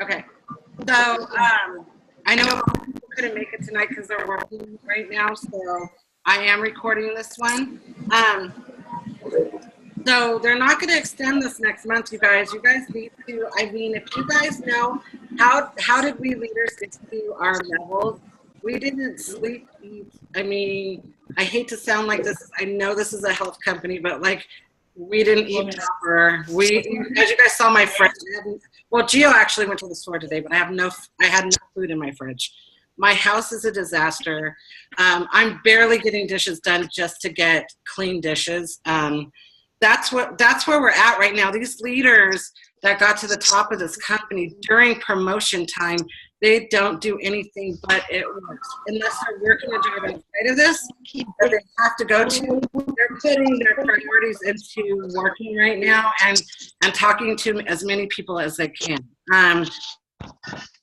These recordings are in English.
Okay. So I know a lot of people couldn't make it tonight because they're working right now. So I am recording this one. So they're not going to extend this next month, you guys. You guys need to, I mean, if you guys know, how did we leaders get to our levels? We didn't sleep, eat. I mean, I hate to sound like this. I know this is a health company, but like, we didn't eat proper. As you guys saw my fridge. Well, Gio actually went to the store today, but I had no food in my fridge. My house is a disaster. I'm barely getting dishes done just to get clean dishes. That's where we're at right now. These leaders that got to the top of this company during promotion time, they don't do anything but it works. Unless they're working a job outside of this that they have to go to, they're putting their priorities into working right now and talking to as many people as they can.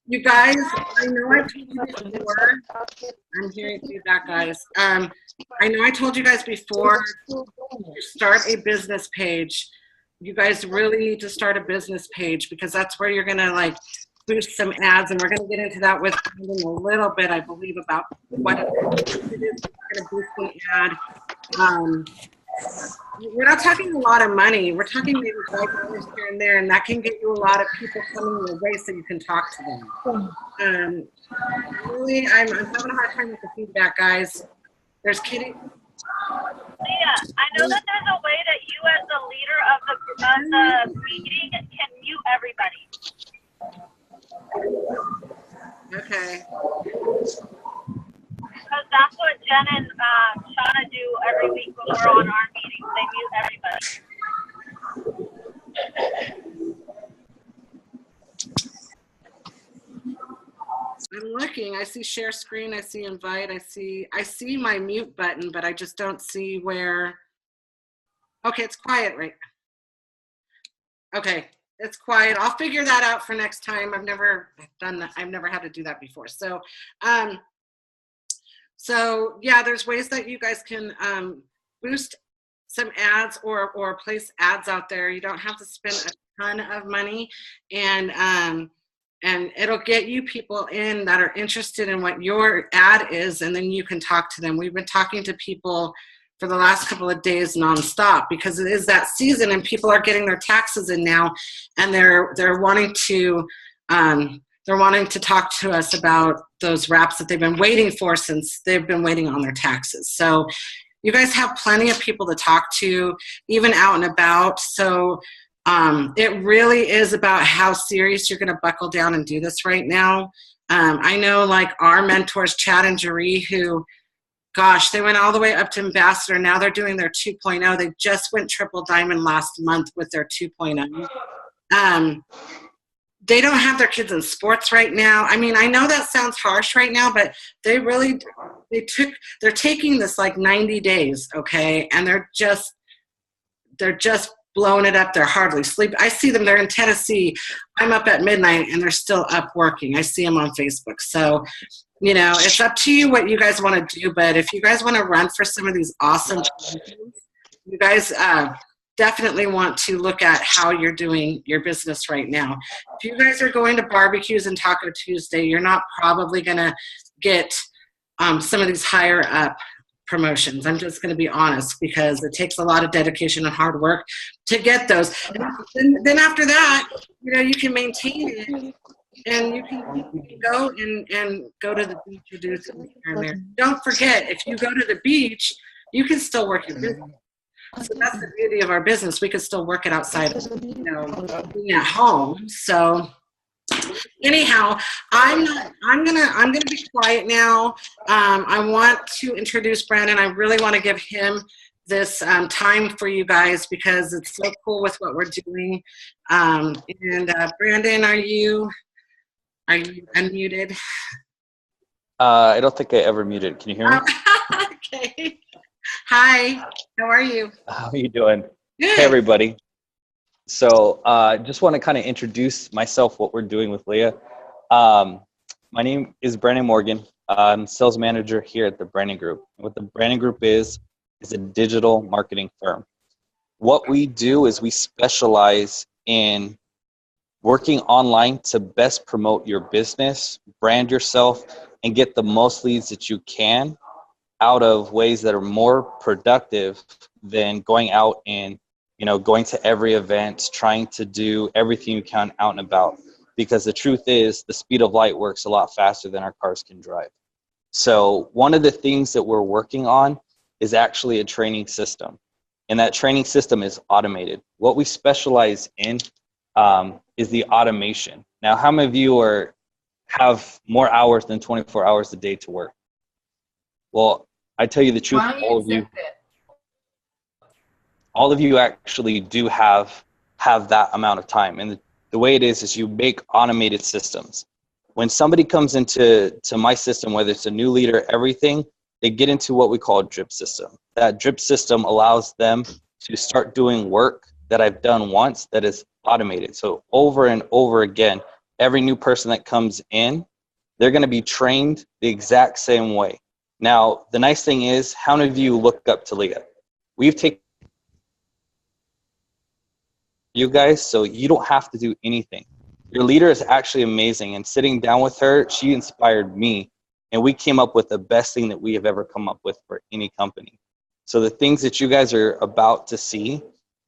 You guys, I know I told you before, I'm hearing feedback, guys. I know I told you guys before, to start a business page. You guys really need to start a business page because that's where you're gonna like boost some ads, and we're gonna get into that with a little bit, I believe, about what it is gonna boost an ad. We're not talking a lot of money. We're talking maybe $5 here and there, and that can get you a lot of people coming your way so you can talk to them. Really, I'm having a hard time with the feedback, guys. There's Kitty. Leah, I know that there's a way that you as the leader of the meeting can mute everybody. Okay. Because that's what Jen and Shauna do every week when we're on our meetings. They mute everybody. I'm looking. I see share screen. I see invite. I see my mute button, but I just don't see where. Okay, it's quiet, right? Okay, it's quiet. I'll figure that out for next time. I've never done that. I've never had to do that before. So, yeah, there's ways that you guys can boost some ads or place ads out there. You don't have to spend a ton of money, and it'll get you people in that are interested in what your ad is, and then you can talk to them. We've been talking to people for the last couple of days nonstop because it is that season and people are getting their taxes in now, and they're wanting to talk to us about those wraps that they've been waiting for since they've been waiting on their taxes. So you guys have plenty of people to talk to, even out and about. So it really is about how serious you're going to buckle down and do this right now. I know like our mentors, Chad and Jeree, who, gosh, they went all the way up to ambassador. Now they're doing their 2.0. They just went triple diamond last month with their 2.0. They don't have their kids in sports right now. I mean, I know that sounds harsh right now, but they're taking this like 90 days, okay? And they're just blowing it up. They're hardly sleep. I see them, they're in Tennessee. I'm up at midnight and they're still up working. I see them on Facebook. So, you know, it's up to you what you guys want to do, but if you guys want to run for some of these awesome positions, you guys definitely want to look at how you're doing your business right now. If you guys are going to barbecues and Taco Tuesday, you're not probably going to get some of these higher up promotions. I'm just going to be honest because it takes a lot of dedication and hard work to get those. And then after that, you know, you can maintain it and you can go and go to the beach or do something here and there. Don't forget, if you go to the beach, you can still work your business. So that's the beauty of our business. We could still work it outside of, you know, being at home. So anyhow, I'm gonna be quiet now. I want to introduce Brandon. I really want to give him this time for you guys because it's so cool with what we're doing. Brandon, are you unmuted? I don't think I ever muted. Can you hear me? Okay. Hi, how are you? How are you doing? Good. Hey, everybody. So just want to kind of introduce myself, what we're doing with Leah. My name is Brandon Morgan. I'm sales manager here at the Brandon Group. What the Brandon Group is a digital marketing firm. What we do is we specialize in working online to best promote your business, brand yourself, and get the most leads that you can out of ways that are more productive than going out and, you know, going to every event, trying to do everything you can out and about. Because the truth is, the speed of light works a lot faster than our cars can drive. So one of the things that we're working on is actually a training system. And that training system is automated. What we specialize in is the automation. Now, how many of you have more hours than 24 hours a day to work? Well, I tell you the truth, all of you actually do have that amount of time. And the way it is you make automated systems. When somebody comes into my system, whether it's a new leader, everything, they get into what we call a drip system. That drip system allows them to start doing work that I've done once that is automated. So over and over again, every new person that comes in, they're going to be trained the exact same way. Now, the nice thing is, how many of you look up to Leah? We've taken you guys, so you don't have to do anything. Your leader is actually amazing, and sitting down with her, she inspired me, and we came up with the best thing that we have ever come up with for any company. So the things that you guys are about to see,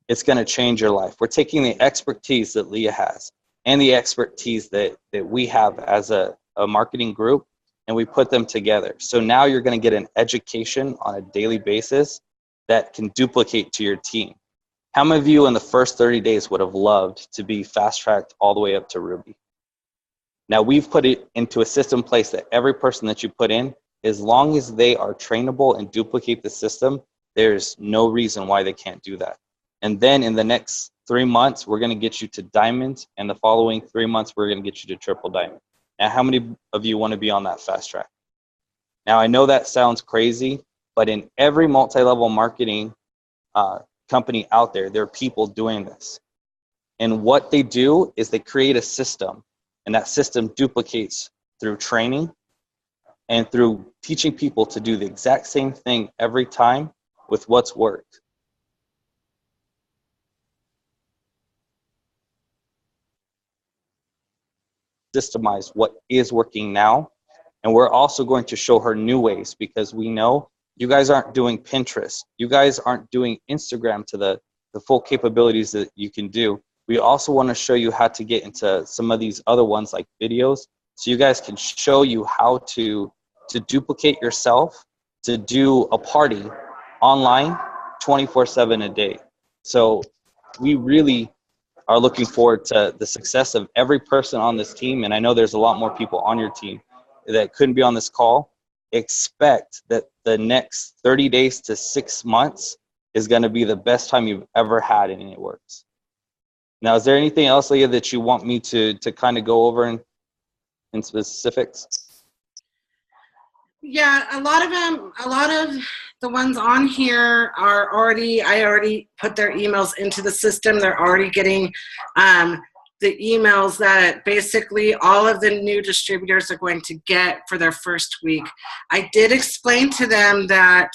it's going to change your life. We're taking the expertise that Leah has and the expertise that we have as a marketing group, and we put them together. So now you're going to get an education on a daily basis that can duplicate to your team. How many of you in the first 30 days would have loved to be fast-tracked all the way up to Ruby? Now, we've put it into a system place that every person that you put in, as long as they are trainable and duplicate the system, there's no reason why they can't do that. And then in the next 3 months, we're going to get you to diamond, and the following 3 months, we're going to get you to triple diamond. Now, how many of you want to be on that fast track? Now, I know that sounds crazy, but in every multi-level marketing company out there, there are people doing this. And what they do is they create a system, and that system duplicates through training and through teaching people to do the exact same thing every time with what's worked. Systemize what is working now, and we're also going to show her new ways, because we know you guys aren't doing Pinterest, you guys aren't doing Instagram to the full capabilities that you can do. We also want to show you how to get into some of these other ones like videos, so you guys can show you how to duplicate yourself to do a party online 24/7 a day. So we really are looking forward to the success of every person on this team. And I know there's a lot more people on your team that couldn't be on this call. Expect that the next 30 days to 6 months is going to be the best time you've ever had in It Works. Now, is there anything else, Leah, that you want me to kind of go over in specifics? Yeah, a lot of the ones on here are I already put their emails into the system. They're already getting the emails that basically all of the new distributors are going to get for their first week. I did explain to them that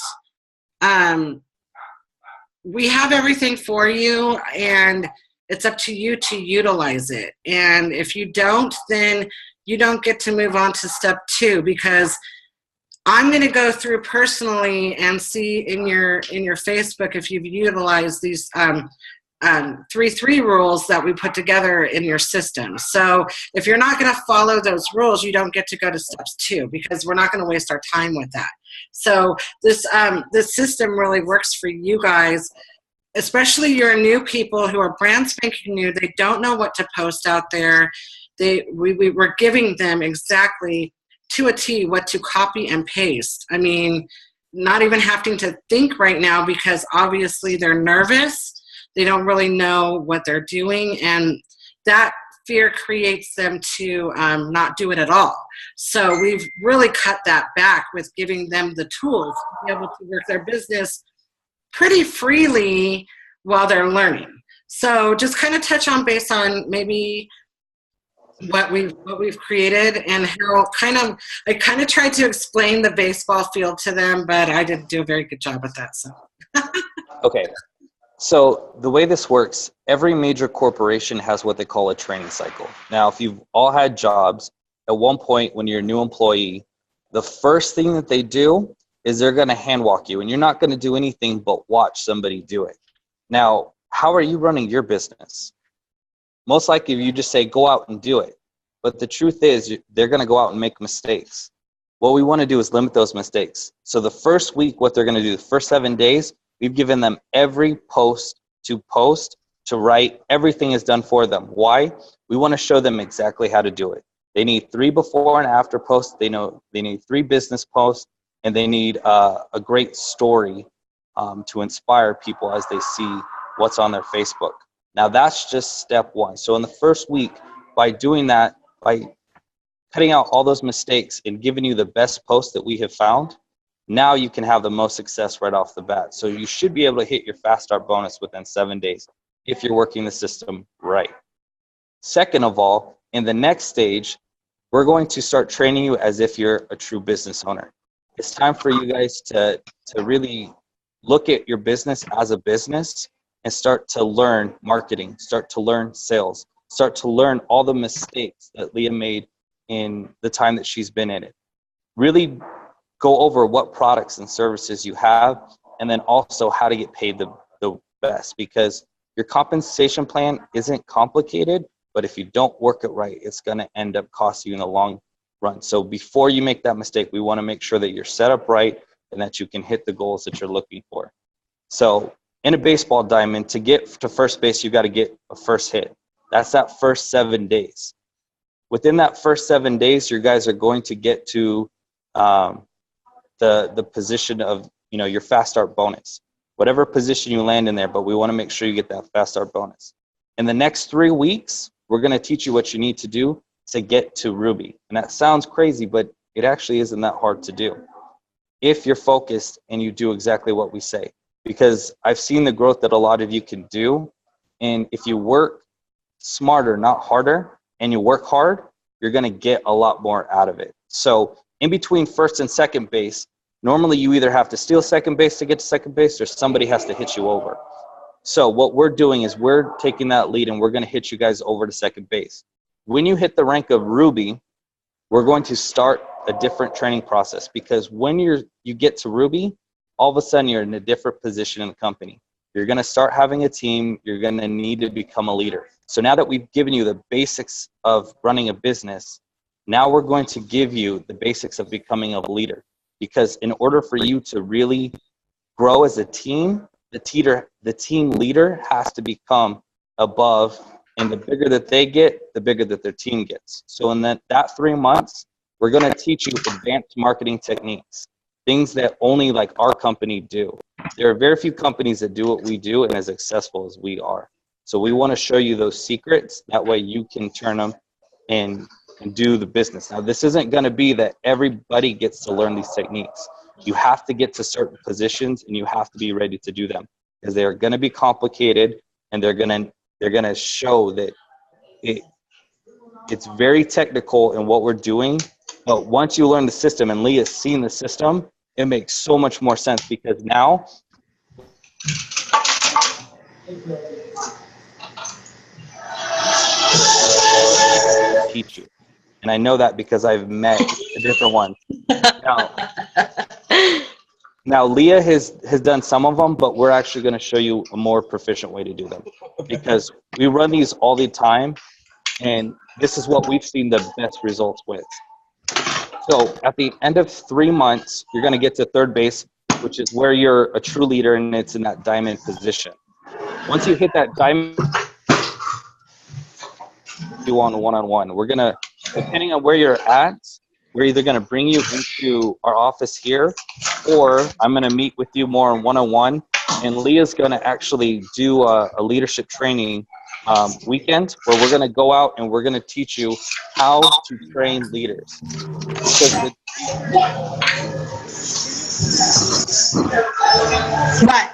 we have everything for you, and it's up to you to utilize it. And if you don't, then you don't get to move on to step 2, because I'm going to go through personally and see in your Facebook if you've utilized these 3-3 rules that we put together in your system. So if you're not going to follow those rules, you don't get to go to steps 2, because we're not going to waste our time with that. So this system really works for you guys, especially your new people who are brand spanking new. They don't know what to post out there. We're giving them exactly to a T what to copy and paste. I mean, not even having to think right now, because obviously they're nervous. They don't really know what they're doing, and that fear creates them to not do it at all. So we've really cut that back with giving them the tools to be able to work their business pretty freely while they're learning. So just kind of touch on based on maybe what we've created, and how I kind of tried to explain the baseball field to them, but I didn't do a very good job at that. So Okay, So the way this works, every major corporation has what they call a training cycle. Now, if you've all had jobs, at one point when you're a new employee, the first thing that they do is they're going to hand walk you, and you're not going to do anything but watch somebody do it. Now, how are you running your business? Most likely you just say, go out and do it. But the truth is, they're going to go out and make mistakes. What we want to do is limit those mistakes. So the first week, what they're going to do, the first 7 days, we've given them every post, to write. Everything is done for them. Why? We want to show them exactly how to do it. They need 3 before and after posts. They need 3 business posts, and they need a great story to inspire people as they see what's on their Facebook. Now that's just step 1. So in the first week, by doing that, by cutting out all those mistakes and giving you the best post that we have found, now you can have the most success right off the bat. So you should be able to hit your fast start bonus within 7 days if you're working the system right. Second of all, in the next stage, we're going to start training you as if you're a true business owner. It's time for you guys to really look at your business as a business and start to learn marketing, start to learn sales, start to learn all the mistakes that Leah made in the time that she's been in it. Really go over what products and services you have, and then also how to get paid the best, because your compensation plan isn't complicated, but if you don't work it right, it's going to end up costing you in the long run. So before you make that mistake, we want to make sure that you're set up right and that you can hit the goals that you're looking for. So in a baseball diamond, to get to first base, you got to get a first hit. That's that first 7 days. Within that first 7 days, your guys are going to get to the position of, your fast start bonus. Whatever position you land in there, but we want to make sure you get that fast start bonus. In the next 3 weeks, we're going to teach you what you need to do to get to Ruby. And that sounds crazy, but it actually isn't that hard to do if you're focused and you do exactly what we say. Because I've seen the growth that a lot of you can do. And if you work smarter, not harder, and you work hard, you're going to get a lot more out of it. So in between first and second base, normally you either have to steal second base to get to second base, or somebody has to hit you over. So what we're doing is we're taking that lead and we're going to hit you guys over to second base. When you hit the rank of Ruby, we're going to start a different training process, because when you get to Ruby, all of a sudden you're in a different position in the company. You're going to start having a team. You're going to need to become a leader. So now that we've given you the basics of running a business, now we're going to give you the basics of becoming a leader. Because in order for you to really grow as a team, the team leader has to become above, and the bigger that they get, the bigger that their team gets. So in that 3 months, we're going to teach you advanced marketing techniques, things that only like our company do. There are very few companies that do what we do and as successful as we are. So we want to show you those secrets. That way you can turn them and do the business. Now, this isn't going to be that everybody gets to learn these techniques. You have to get to certain positions and you have to be ready to do them, because they are going to be complicated, and they're going to show that it's very technical in what we're doing. But once you learn the system, and Leah's seen the system, it makes so much more sense, because now teach you. And I know that because I've met a different one. Now Leah has done some of them, but we're actually going to show you a more proficient way to do them, because we run these all the time, and this is what we've seen the best results with. So at the end of 3 months, you're going to get to third base, which is where you're a true leader, and it's in that diamond position. Once you hit that diamond, you on one-on-one. We're going to, depending on where you're at, we're either going to bring you into our office here, or I'm going to meet with you more on one-on-one, and Leah's going to actually do a leadership training weekend where we're going to go out and we're going to teach you how to train leaders. What?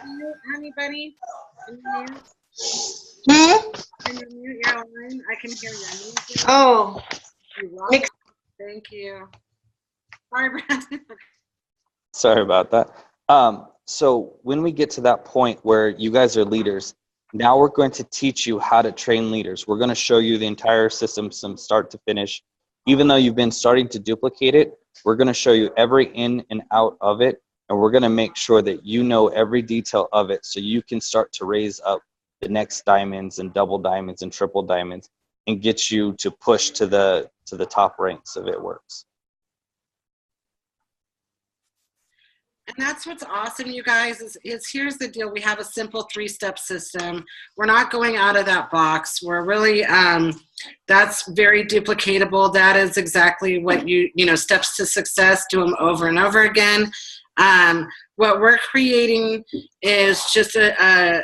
Anybody? Can you mute your line? I can hear you. Oh. Thank you. Sorry, Brandon. Sorry about that. So when we get to that point where you guys are leaders, now we're going to teach you how to train leaders. We're going to show you the entire system from start to finish. Even though you've been starting to duplicate it, we're going to show you every in and out of it. And we're going to make sure that you know every detail of it so you can start to raise up the next diamonds and double diamonds and triple diamonds and get you to push to the top ranks of It Works. And that's what's awesome, you guys, is here's the deal. We have a simple 3-step system. We're not going out of that box. We're really, that's very duplicatable. That is exactly what steps to success, do them over and over again. What we're creating is just a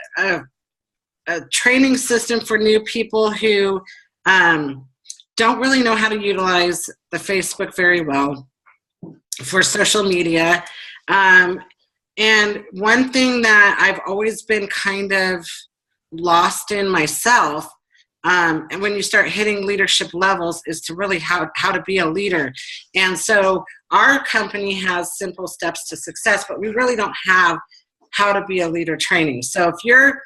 training system for new people who don't really know how to utilize the Facebook very well for social media. And one thing that I've always been kind of lost in myself, and when you start hitting leadership levels, is to really how to be a leader. And so our company has simple steps to success, but we really don't have how to be a leader training. So if you're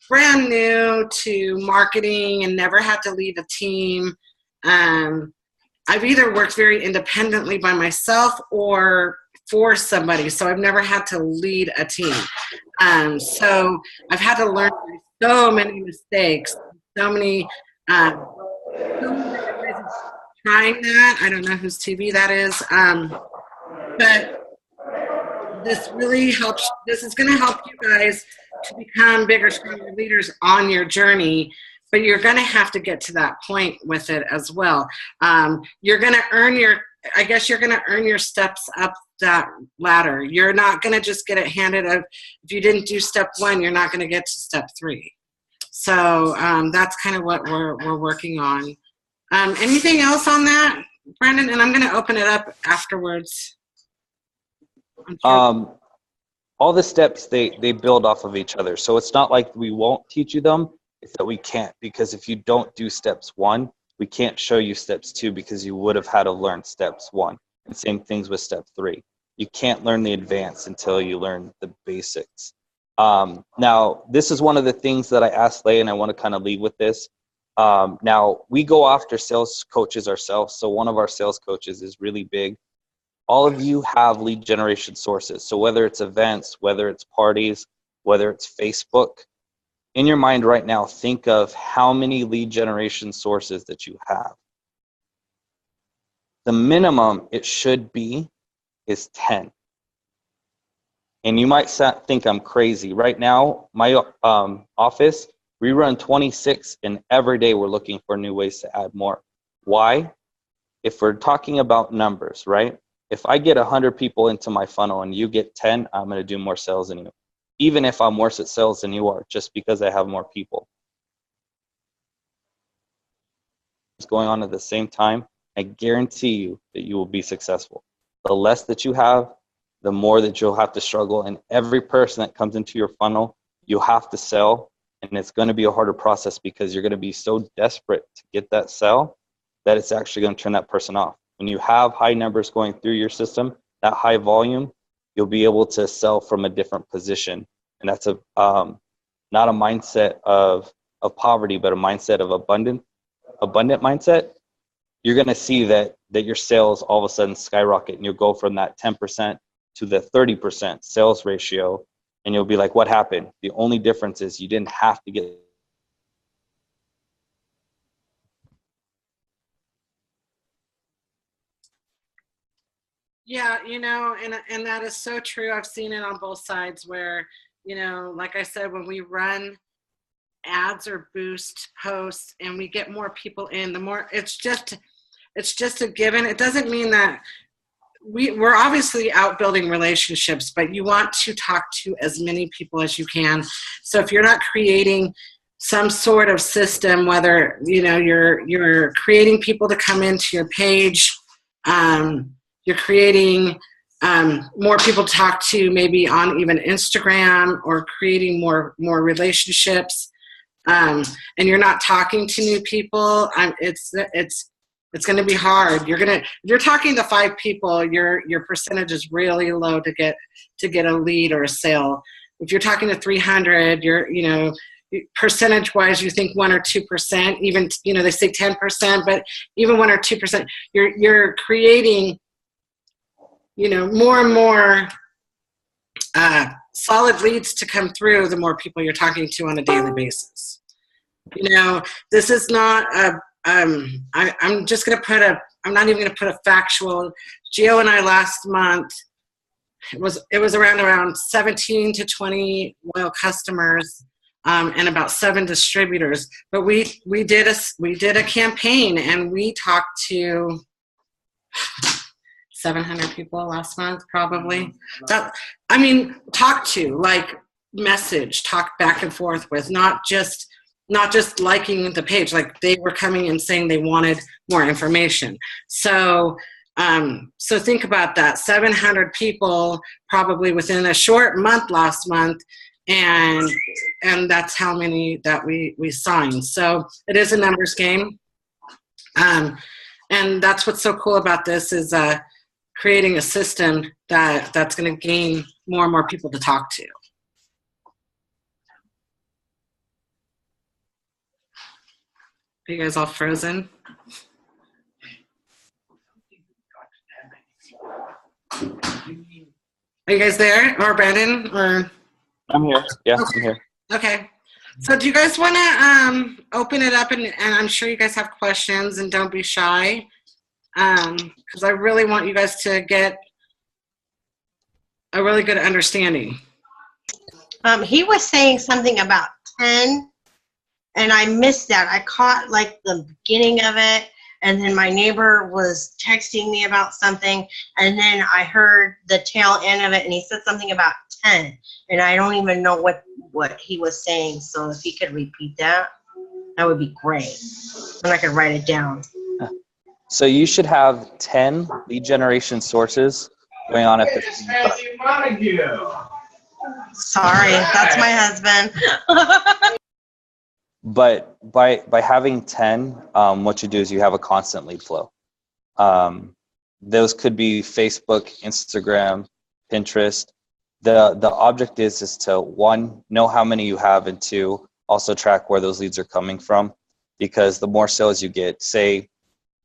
brand new to marketing and never had to lead a team, I've either worked very independently by myself or for somebody, so I've never had to lead a team. So I've had to learn so many mistakes, so many trying that. I don't know whose TV that is, but this really helps. This is going to help you guys to become bigger, stronger leaders on your journey. But you're going to have to get to that point with it as well. You're going to earn your steps up that ladder. You're not going to just get it handed up. If you didn't do step 1, you're not going to get to step 3. So that's kind of what we're working on. Anything else on that, Brandon? And I'm going to open it up afterwards. All the steps, they build off of each other. So it's not like we won't teach you them. It's that we can't, because if you don't do steps 1, we can't show you steps 2 because you would have had to learn steps 1. And same things with step 3. You can't learn the advanced until you learn the basics. Now, this is one of the things that I asked Leigh, and I want to kind of leave with this. Now, we go after sales coaches ourselves. So one of our sales coaches is really big. All of you have lead generation sources. So whether it's events, whether it's parties, whether it's Facebook, in your mind right now, think of how many lead generation sources that you have. The minimum it should be is 10. And you might think I'm crazy. Right now, my office, we run 26, and every day we're looking for new ways to add more. Why? If we're talking about numbers, right? If I get 100 people into my funnel and you get 10, I'm going to do more sales than you. Even if I'm worse at sales than you are, just because I have more people. It's going on at the same time. I guarantee you that you will be successful. The less that you have, the more that you'll have to struggle. And every person that comes into your funnel, you have to sell. And it's going to be a harder process because you're going to be so desperate to get that sell that it's actually going to turn that person off. When you have high numbers going through your system, that high volume, you'll be able to sell from a different position. And that's not a mindset of poverty, but a mindset of abundant mindset. You're going to see that your sales all of a sudden skyrocket, and you'll go from that 10% to the 30% sales ratio, and you'll be like, what happened? The only difference is you didn't have to get. Yeah, and that is so true. I've seen it on both sides where, like I said, when we run ads or boost posts and we get more people in, the more it's just a given. It doesn't mean that we're obviously out building relationships, but you want to talk to as many people as you can. So if you're not creating some sort of system, whether you're creating people to come into your page, you're creating more people to talk to, maybe on even Instagram, or creating more relationships, and you're not talking to new people. It's going to be hard. If you're talking to 5 people, your percentage is really low to get a lead or a sale. If you're talking to 300, percentage wise, you think 1 or 2%, even, they say 10%, but even 1 or 2%, you're creating, more and more solid leads to come through the more people you're talking to on a daily basis. This is not I'm just going to I'm not even going to put a factual. Gio and I last month, it was around 17 to 20 loyal customers, and about 7 distributors. But we did a campaign, and we talked to 700 people last month, probably. Talk to, like, message, talk back and forth with, not just liking the page. Like, they were coming and saying they wanted more information. So think about that. 700 people probably within a short month last month, and that's how many that we signed. So it is a numbers game. And that's what's so cool about this is creating a system that's going to gain more and more people to talk to. Are you guys all frozen? Are you guys there? Or Brandon? Or I'm here. Yeah, okay. I'm here. Okay. So do you guys want to open it up? And I'm sure you guys have questions, and don't be shy. Because I really want you guys to get a really good understanding. He was saying something about 10. And I missed that. I caught like the beginning of it, and then my neighbor was texting me about something, and then I heard the tail end of it, and he said something about 10, and I don't even know what he was saying. So if he could repeat that, that would be great. And I could write it down. So you should have 10 lead generation sources going on at the same time. Sorry, that's my husband. But by having 10, what you do is you have a constant lead flow. Those could be Facebook, Instagram, Pinterest. The object is to, 1, know how many you have, and 2, also track where those leads are coming from. Because the more sales you get, say,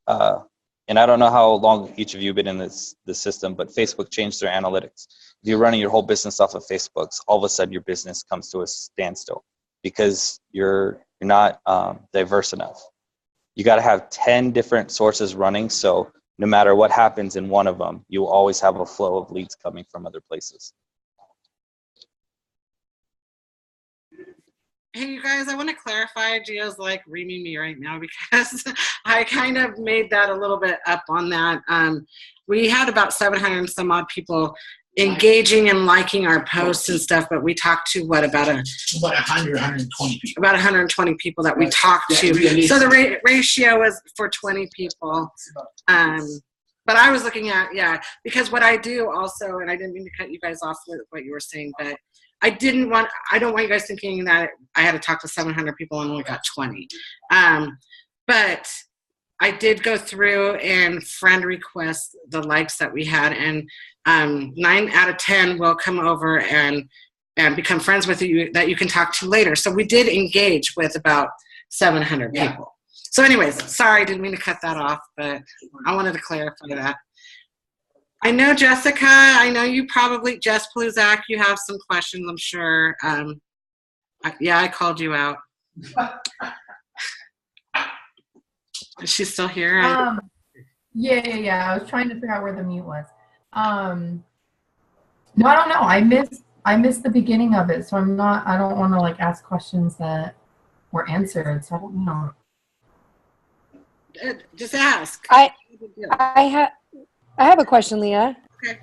and I don't know how long each of you have been in the system, but Facebook changed their analytics. If you're running your whole business off of Facebook, all of a sudden your business comes to a standstill because you're not diverse enough. You got to have 10 different sources running, so no matter what happens in one of them, you will always have a flow of leads coming from other places. Hey, you guys, I want to clarify. Gio's like reaming me right now because I kind of made that a little bit up on that. We had about 700 and some odd people engaging and liking our posts and stuff, but we talked to about 100, 120 people. About 120 people that we talked to. So the ratio was for 20 people. But I was looking at, because what I do also, and I didn't mean to cut you guys off with what you were saying, but I don't want you guys thinking that I had to talk to 700 people and only got 20. But I did go through and friend request the likes that we had, and 9 out of 10 will come over and become friends with you that you can talk to later. So we did engage with about 700 people. So anyways, sorry, didn't mean to cut that off, but I wanted to clarify that. I know, Jessica, Jess Pluzak, you have some questions, I'm sure. I called you out. Is she still here? Yeah. I was trying to figure out where the mute was. No, I don't know. I missed the beginning of it, so I don't want to like ask questions that were answered, so I don't know. Just ask. I have a question, Leah. Okay.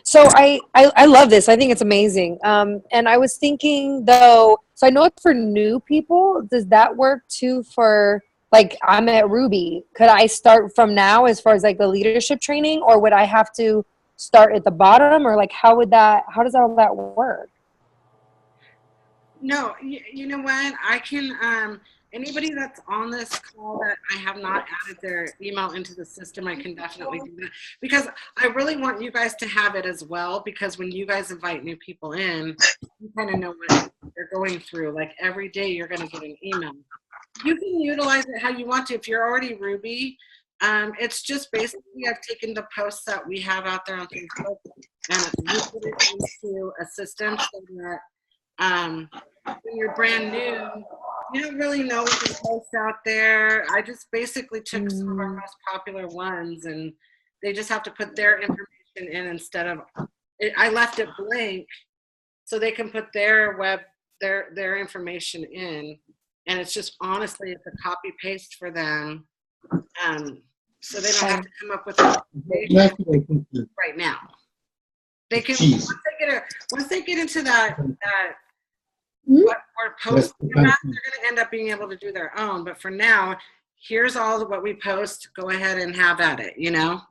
So I love this. I think it's amazing. And I was thinking though, so I know it's for new people. Does that work too for, like, I'm at Ruby? Could I start from now as far as like the leadership training, or would I have to start at the bottom, or like how does all that work? No, you know what? I can, anybody that's on this call that I have not added their email into the system, I can definitely do that, because I really want you guys to have it as well, because when you guys invite new people in, you kind of know what they're going through. Like every day you're going to get an email. You can utilize it how you want to. If you're already Ruby, it's just basically I've taken the posts that we have out there on Facebook and we put it into a system so that when you're brand new, you don't really know what to post out there. I just basically took some of our most popular ones, and they just have to put their information in instead of, I left it blank so they can put their information in, and it's just honestly it's a copy paste for them, so they don't have to come up with it right now. They can once they get into that what we're posting about, they're going to end up being able to do their own. But for now, here's all of what we post. Go ahead and have at it, you know?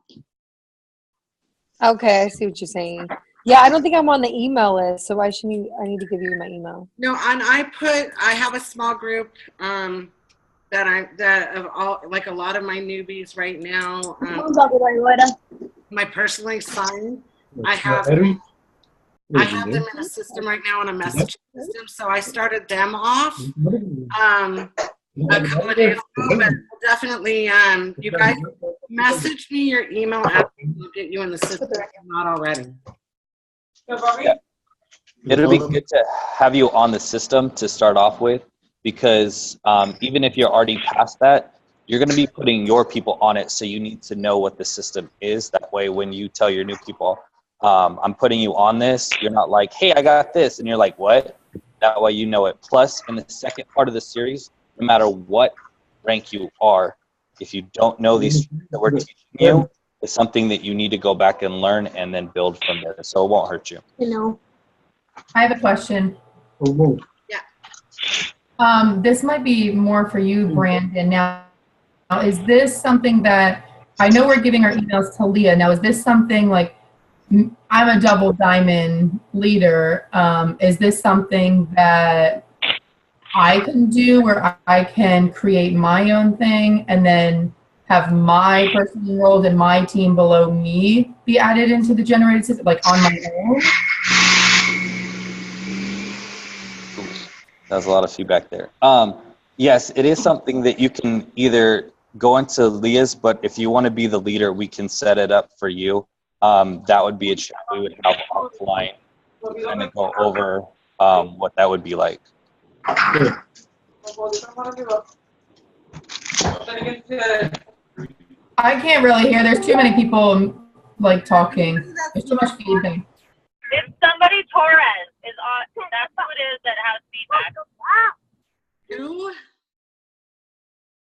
Okay, I see what you're saying. Yeah, I don't think I'm on the email list, so why shouldn't I need to give you my email? No, and I have a small group that of all, like a lot of my newbies right now. My personally signed. I have them in a system right now, in a message system. So I started them off a couple of days ago, but definitely you guys message me your email address and we'll get you in the system if you're not already. Yeah. It'll be good to have you on the system to start off with, because even if you're already past that, you're going to be putting your people on it, so you need to know what the system is. That way when you tell your new people, I'm putting you on this, you're not like, hey, I got this, and you're like, what? That way you know it. Plus, in the second part of the series, no matter what rank you are, if you don't know these that we're teaching you, it's something that you need to go back and learn and then build from there, so it won't hurt you. I have a question. Yeah. This might be more for you, Brandon. Now, is this something that, I know we're giving our emails to Leah. Now, is this something like, I'm a double diamond leader. Is this something that I can do where I can create my own thing and then have my person enrolled and my team below me be added into the generated system, like on my own? That was a lot of feedback there. Yes, it is something that you can either go into Leah's, but if you want to be the leader, we can set it up for you. That would be a chat we would have offline to kind of go over what that would be like. I can't really hear. There's too many people like talking. There's too much feedback. If somebody Torres is on, that's who it is that has feedback. Who?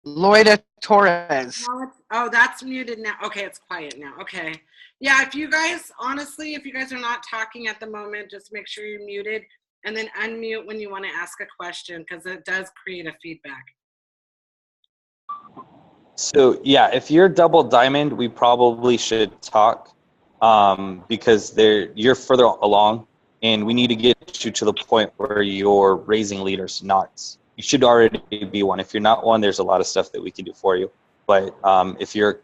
Loida Torres. Oh, that's muted now. Okay, it's quiet now. Okay. Yeah, if you guys, honestly, if you guys are not talking at the moment, just make sure you're muted and then unmute when you want to ask a question, because it does create a feedback. So yeah, if you're double diamond, we probably should talk because you're further along, and we need to get you to the point where you're raising leaders, not. You should already be one. If you're not one, there's a lot of stuff that we can do for you. But if you're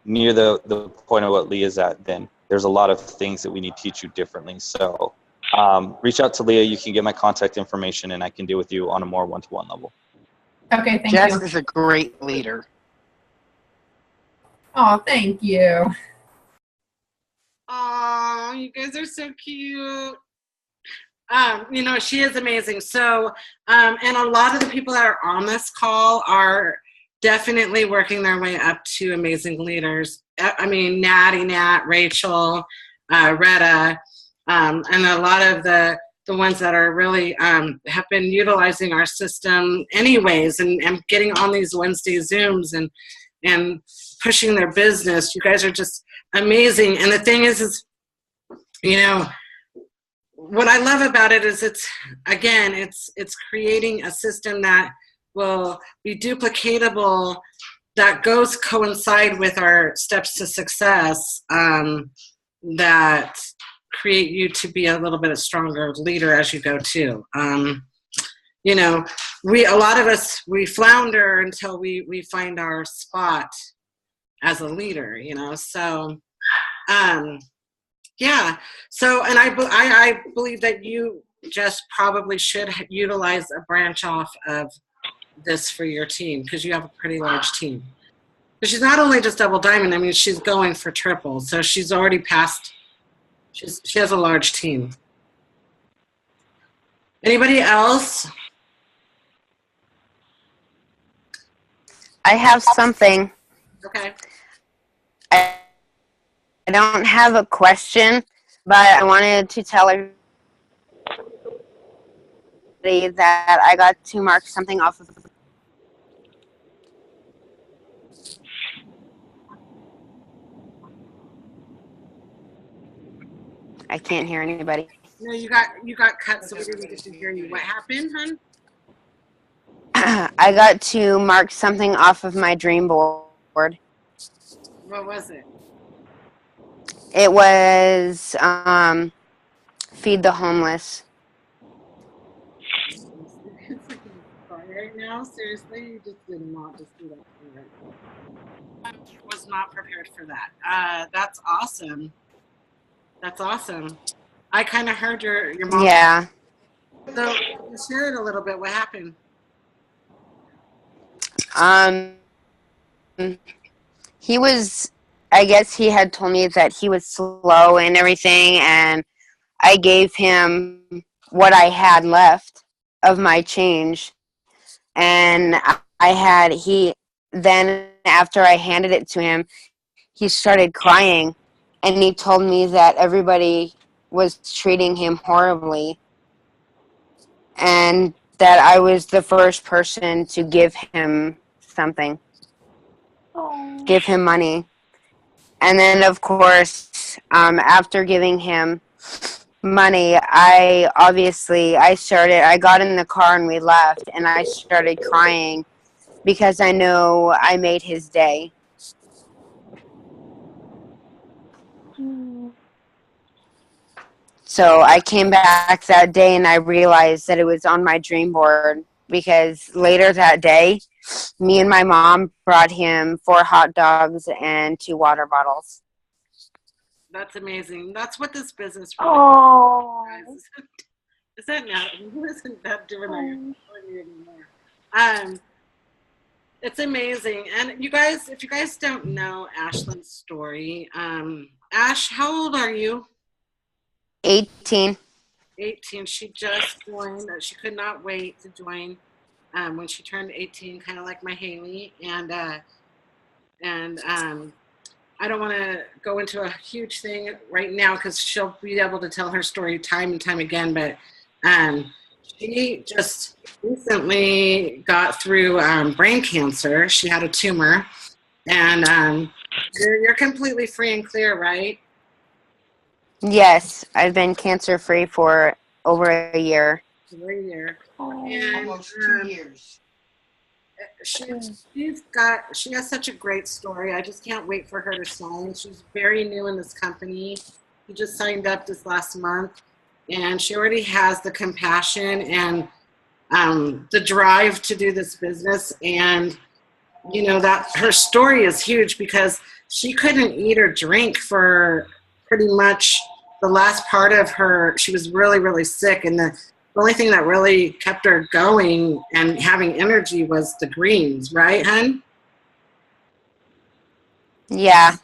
near the point of what Leah's at, then there's a lot of things that we need to teach you differently. So reach out to Leah. You can get my contact information, and I can deal with you on a more one-to-one level. Okay, thank Jess you. is a great leader. Oh, thank you. Oh, you guys are so cute. You know, she is amazing. So, and a lot of the people that are on this call are definitely working their way up to amazing leaders. I mean, Natty, Nat, Rachel, Retta, and a lot of the ones that are really have been utilizing our system anyways and getting on these Wednesday Zooms and pushing their business. You guys are just amazing. And the thing is, you know, what I love about it is it's creating a system that will be duplicatable, that goes coincide with our steps to success, that create you to be a little bit a stronger leader as you go too. you know, a lot of us, we flounder until we find our spot as a leader, you know. So yeah, so, and I believe that you just probably should utilize a branch off of this for your team, because you have a pretty large team. But she's not only just double diamond, I mean, she's going for triple, so she's already passed. She has a large team. Anybody else? I have something. Okay. I don't have a question, but I wanted to tell everybody that I got to mark something off of. I can't hear anybody. No, you got cut, so we didn't get to hear you. What happened, hon? I got to mark something off of my dream board. What was it? It was feed the homeless. Right now, seriously, you just did not just do that. I was not prepared for that. That's awesome. That's awesome. I kind of heard your mom. Yeah. So share it a little bit. What happened? He was, I guess he had told me that he was slow and everything, and I gave him what I had left of my change. And then after I handed it to him, he started crying, and he told me that everybody was treating him horribly, and that I was the first person to give him something. Give him money. And then, of course, after giving him money, I got in the car and we left, and I started crying because I know I made his day. So I came back that day and I realized that it was on my dream board, because later that day, me and my mom brought him 4 hot dogs and 2 water bottles. That's amazing. That's what this business really is. Is that now? Who isn't that doing that anymore? It's amazing. And you guys, if you guys don't know Ashlyn's story, Ash, how old are you? 18. 18. She just joined. She could not wait to join when she turned 18, kind of like my Haley. And I don't want to go into a huge thing right now because she'll be able to tell her story time and time again. But she just recently got through brain cancer. She had a tumor. And you're completely free and clear, right? Yes, I've been cancer-free for over a year. Over a year. And, Almost 2 years. She has such a great story. I just can't wait for her to shine. She's very new in this company. She just signed up this last month, and she already has the compassion and the drive to do this business. And you know that her story is huge because she couldn't eat or drink for pretty much the last part of her. She was really, really sick, and the only thing that really kept her going and having energy was the greens, right, hun? Yeah.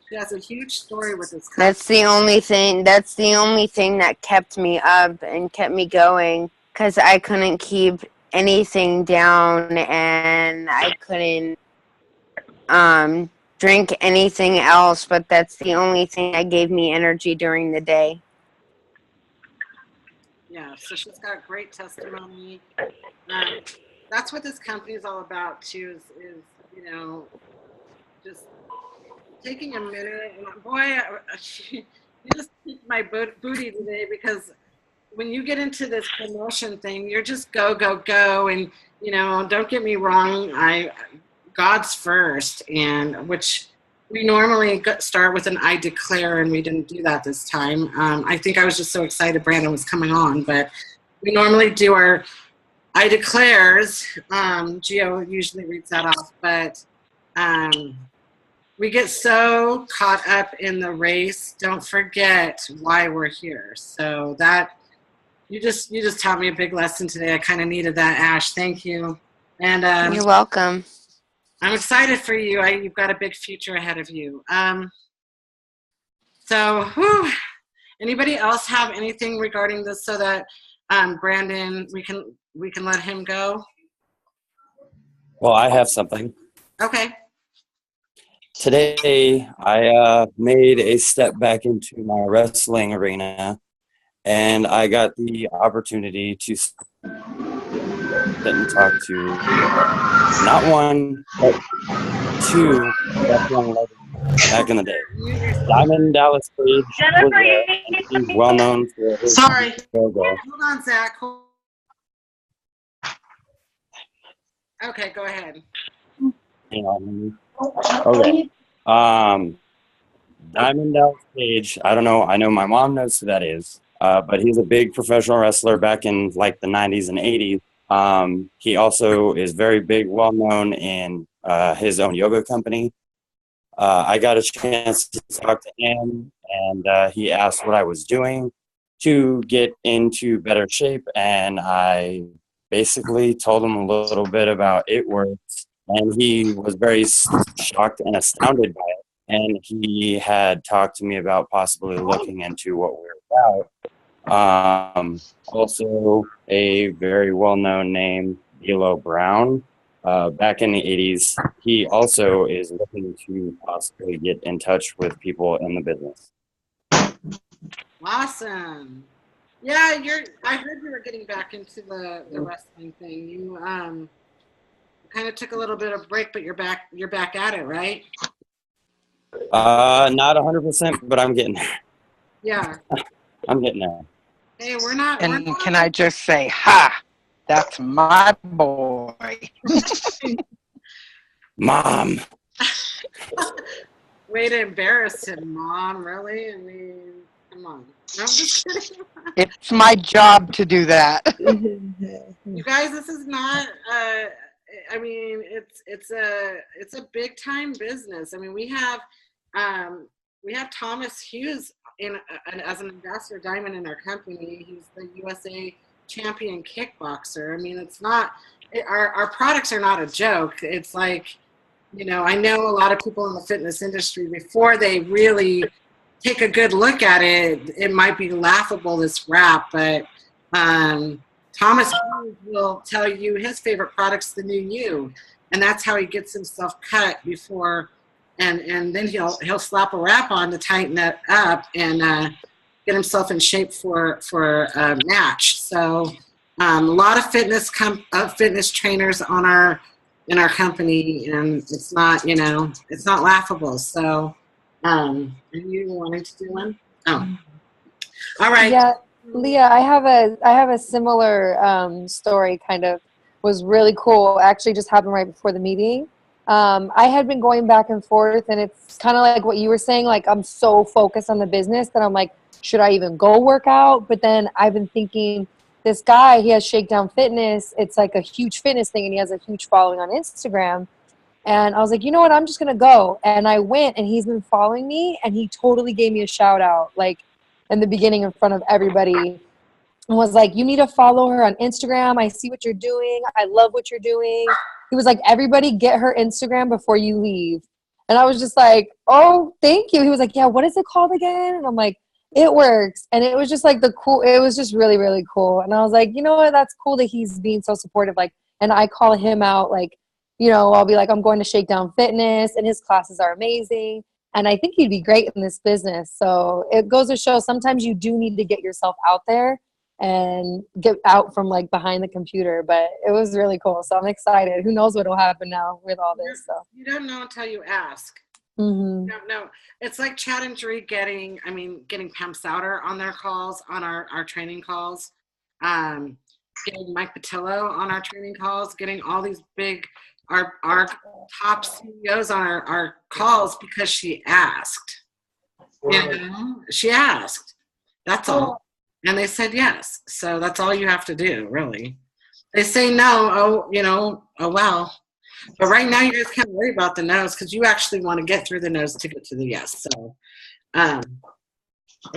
She has a huge story with this company. That's the only thing that kept me up and kept me going, because I couldn't keep anything down, and I couldn't drink anything else, but that's the only thing that gave me energy during the day. Yeah, so she's got great testimony. That's what this company is all about too, is you know, just taking a minute. And boy, you just kicked my booty today, because when you get into this promotion thing, you're just go, go, go. And, you know, don't get me wrong, God's first, and which we normally start with an I declare, and we didn't do that this time. I think I was just so excited Brandon was coming on, but we normally do our I declares. Gio usually reads that off, but we get so caught up in the race, don't forget why we're here. So that you just taught me a big lesson today. I kind of needed that, Ash. Thank you. And You're welcome. I'm excited for you. You've got a big future ahead of you. So, anybody else have anything regarding this so that Brandon, we can let him go? Well, I have something. Okay. Today, I made a step back into my wrestling arena, and I got the opportunity to sit and talk to not one, but two wrestling legends back in the day. Diamond Dallas Page was well known for his Sorry. Hold on, Zach. Okay, go ahead. Okay. Diamond Dallas Page, I don't know. I know my mom knows who that is, but he's a big professional wrestler back in like the 90s and 80s. He also is very big, well known in his own yoga company. I got a chance to talk to him, and he asked what I was doing to get into better shape, and I basically told him a little bit about It Works, and he was very shocked and astounded by it. And he had talked to me about possibly looking into what we're about. Also, a very well-known name, D'Lo Brown, back in the 80s. He also is looking to possibly get in touch with people in the business. Awesome. Yeah, I heard you were getting back into the wrestling thing. You kind of took a little bit of break, but you're back at it, right? Not 100%, but I'm getting there. Yeah. I'm getting there. Hey, we're not. And can I just say, ha, that's my boy. Mom. Way to embarrass him, Mom. Really? I mean, come on. No, I'm just kidding. It's my job to do that. You guys, this is not. I mean, it's a big time business. I mean, we have Thomas Hughes as an ambassador diamond in our company. He's the USA champion kickboxer. I mean, it's not. Our products are not a joke. It's like, I know a lot of people in the fitness industry, before they really take a good look at it, it might be laughable, this rap, but Thomas Hughes will tell you his favorite product's the new you, and that's how he gets himself cut before, and then he'll slap a wrap on to tighten it up and get himself in shape for a match. So a lot of fitness trainers in our company, and it's not laughable. So are you wanting to do one? Oh, all right. Yeah, Leah, I have a similar story. Kind of was really cool. Actually, just happened right before the meeting. I had been going back and forth, and it's kind of like what you were saying. Like, I'm so focused on the business that I'm like, should I even go work out? But then I've been thinking, this guy, he has Shakedown Fitness. It's like a huge fitness thing, and he has a huge following on Instagram. And I was like, you know what? I'm just going to go. And I went, and he's been following me, and he totally gave me a shout out, like in the beginning in front of everybody, and was like, you need to follow her on Instagram. I see what you're doing. I love what you're doing. He was like, everybody get her Instagram before you leave. And I was just like, oh, thank you. He was like, yeah, what is it called again? And I'm like, It Works. And it was just like it was just really, really cool. And I was like, you know what? That's cool that he's being so supportive. Like, and I call him out, like, I'll be like, I'm going to Shakedown Fitness, and his classes are amazing. And I think he'd be great in this business. So it goes to show sometimes you do need to get yourself out there and get out from like behind the computer. But it was really cool. So I'm excited. Who knows what will happen now with all this. So you don't know until you ask. Mm-hmm. No. It's like Chad and Dree getting Pam Souter on their calls, on our training calls, getting Mike Patillo on our training calls, getting all these big, our top CEOs on our calls because she asked. She asked. That's all. And they said yes. So that's all you have to do, really. They say no, oh well. But right now you guys can't worry about the no's because you actually want to get through the no's to get to the yes. So are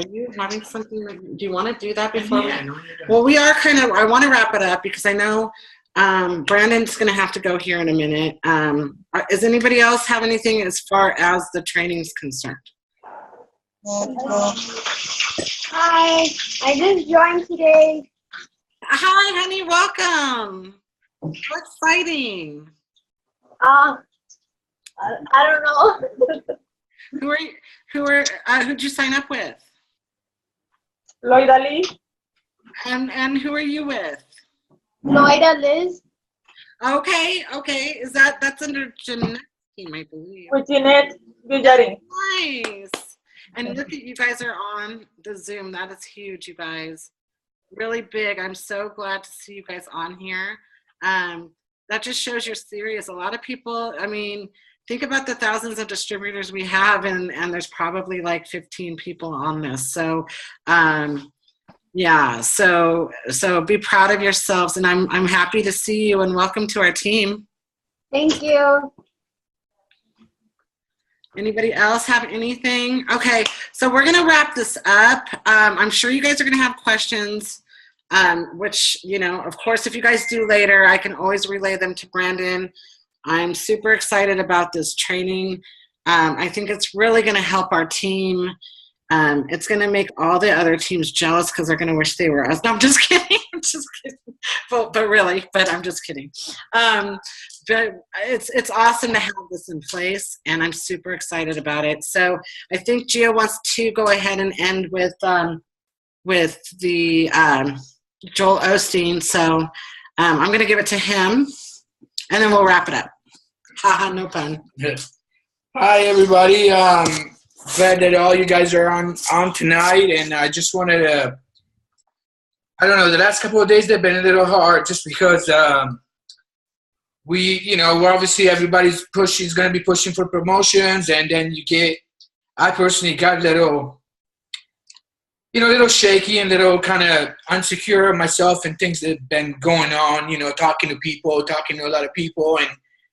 you having something? Do you want to do that before well, we are I want to wrap it up because I know Brandon's going to have to go here in a minute. Does anybody else have anything as far as the training is concerned? Hi, I just joined today. Hi, honey, welcome. How exciting. I don't know. Who'd you sign up with? Loida Lee. And who are you with? Loida Liz. Okay. That's under Jeanette's team, I believe. With Jeanette Gujarin. Nice. And look at you guys are on the Zoom. That is huge, you guys. Really big. I'm so glad to see you guys on here. That just shows you're serious. A lot of people, I mean, think about the thousands of distributors we have, and there's probably like 15 people on this. So, yeah, so be proud of yourselves, and I'm happy to see you, and welcome to our team. Thank you. Anybody else have anything? Okay, so we're gonna wrap this up. I'm sure you guys are gonna have questions, which, of course, if you guys do later, I can always relay them to Brandon. I'm super excited about this training. I think it's really gonna help our team. It's going to make all the other teams jealous because they're going to wish they were us. No, I'm just kidding. I'm just kidding. But I'm just kidding. But it's awesome to have this in place, and I'm super excited about it. So I think Gio wants to go ahead and end with the Joel Osteen. So I'm going to give it to him, and then we'll wrap it up. Haha, no pun. Hi, everybody. Glad that all you guys are on tonight, and I just wanted to, I don't know, the last couple of days they've been a little hard just because we're obviously everybody's going to be pushing for promotions, and then I personally got a little shaky and little kind of insecure myself and things that have been going on, talking to a lot of people, and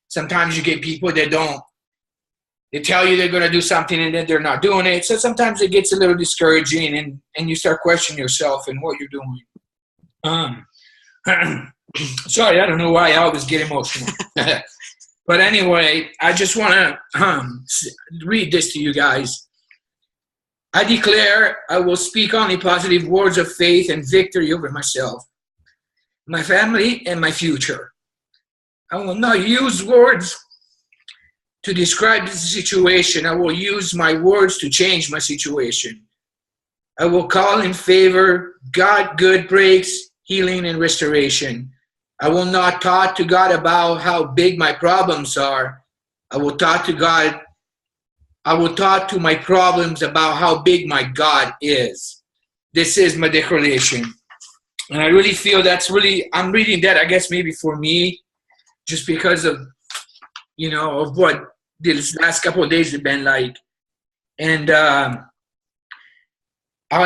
sometimes you get people that they tell you they're going to do something and then they're not doing it. So sometimes it gets a little discouraging and you start questioning yourself and what you're doing. Sorry, I don't know why I always get emotional. But anyway, I just want to read this to you guys. I declare I will speak only positive words of faith and victory over myself, my family, and my future. I will not use words to describe the situation. I will use my words to change my situation. I will call in favor God, good breaks, healing, and restoration. I will not talk to God about how big my problems are. I will talk to my problems about how big my God is. This is my declaration. And I really feel I'm reading that, I guess, maybe for me, just because of, of what these last couple of days have been like. And I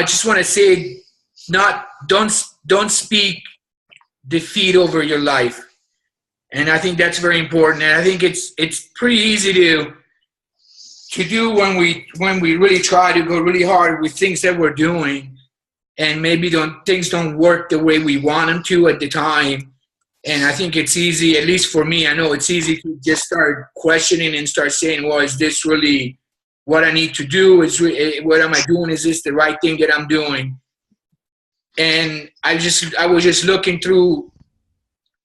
just want to say, don't speak defeat over your life. And I think that's very important. And I think it's pretty easy to do when we really try to go really hard with things that we're doing, and maybe things don't work the way we want them to at the time. And I think it's easy, at least for me, I know it's easy to just start questioning and start saying, well, is this really what I need to do? What am I doing? Is this the right thing that I'm doing? And I was just looking through,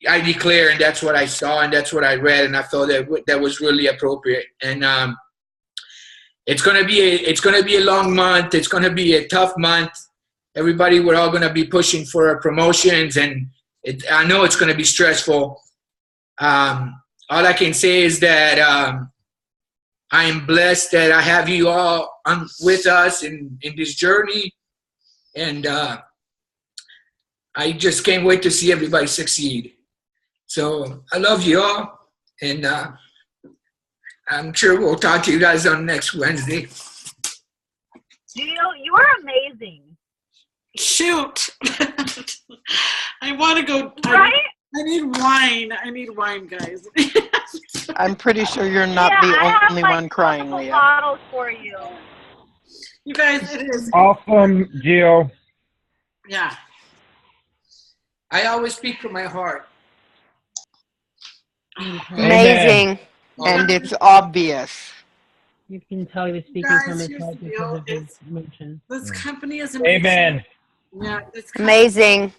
I declare, and that's what I saw, and that's what I read, and I felt that was really appropriate. And it's gonna be a long month. It's gonna be a tough month. Everybody, we're all gonna be pushing for promotions, and I know it's gonna be stressful. All I can say is that I am blessed that I have you all with us in this journey, and I just can't wait to see everybody succeed. So I love you all, and I'm sure we'll talk to you guys on next Wednesday. Gio, you are amazing. Shoot. I want to go. Right? I need wine. I need wine, guys. I'm pretty sure you're not Yeah, the I have, only like, one crying, multiple Leah. bottles for you. You guys, it is. Awesome, Gio. Yeah. I always speak from my heart. Amazing. And it's obvious. You can tell he was speaking Guys, from his here's heart the because deal. of his emotion. This company is amazing. Amen. Yeah, Amazing.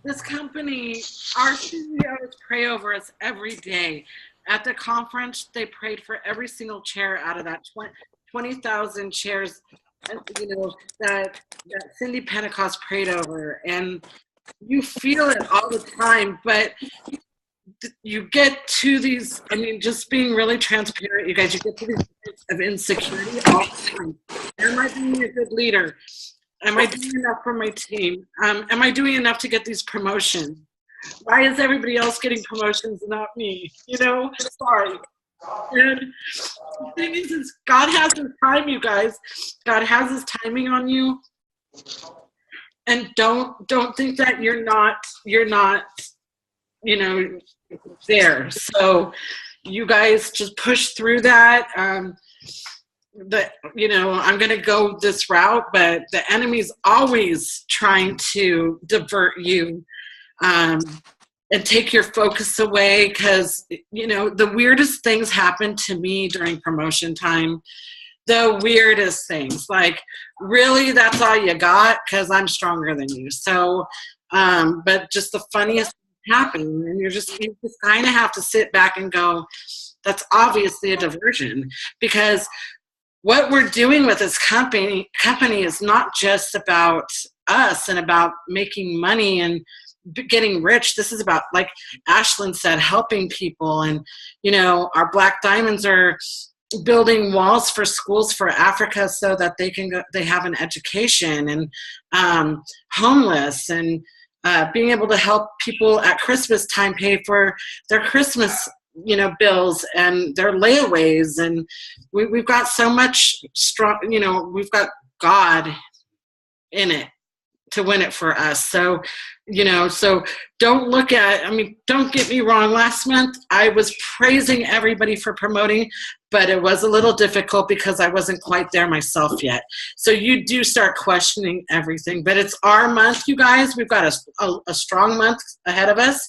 This company, our CEOs pray over us every day. At the conference, they prayed for every single chair out of that 20,000 chairs, you know, that Cindy Pentecost prayed over. And you feel it all the time, but you get to these, I mean, just being really transparent, you guys, you get to these points of insecurity all the time. Am I being a good leader? Am I doing enough for my team? Am I doing enough to get these promotions? Why is everybody else getting promotions and not me? You know, sorry. And the thing is God has his time, you guys. God has his timing on you. And don't think that you're not, you know, there. So you guys just push through that. You know, I'm going to go this route, but the enemy's always trying to divert you and take your focus away, because, you know, the weirdest things happen to me during promotion time. The weirdest things, like, really, that's all you got? Because I'm stronger than you. So, but just the funniest things happen, and you just kind of have to sit back and go, that's obviously a diversion, because what we're doing with this company is not just about us and about making money and getting rich. This is about, like Ashlyn said, helping people. And, you know, our Black Diamonds are building walls for schools for Africa so that they have an education, and homeless, and being able to help people at Christmas time pay for their Christmas, you know, bills and their layaways. And we've got so much strong, you know, we've got God in it to win it for us. So, you know, so don't look at, I mean, don't get me wrong. Last month I was praising everybody for promoting, but it was a little difficult because I wasn't quite there myself yet. So you do start questioning everything, but it's our month, you guys. We've got a strong month ahead of us.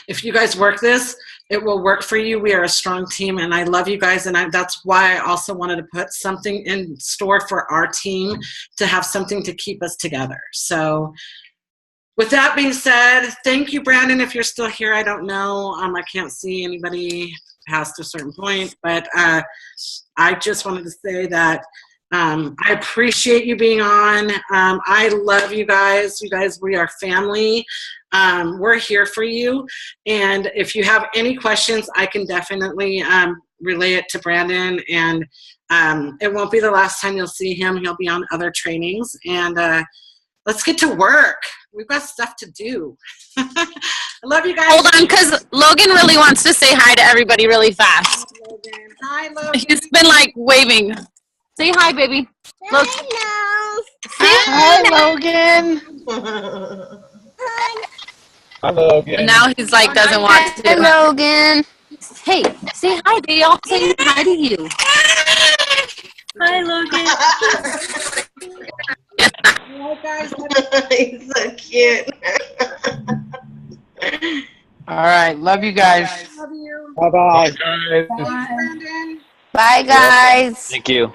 If you guys work this, it will work for you. We are a strong team, and I love you guys, and that's why I also wanted to put something in store for our team, to have something to keep us together. So with that being said, thank you, Brandon. If you're still here, I don't know. I can't see anybody past a certain point, but I just wanted to say that I appreciate you being on. I love you guys. You guys, we are family. We're here for you. And if you have any questions, I can definitely relay it to Brandon. And it won't be the last time you'll see him. He'll be on other trainings. And let's get to work. We've got stuff to do. I love you guys. Hold on, because Logan really wants to say hi to everybody really fast. Hi, Logan. Hi, Logan. He's been like waving. Say hi, baby. Hello. Hi, Logan. Hi, Logan. And now he's like doesn't want to. Hey, Logan. Hey, say hi. They all say hi to you. Hi, Logan. Hi, guys. He's so cute. All right. Love you guys. Love you. Bye-bye. Thanks, Brandon. Bye, guys. Thank you.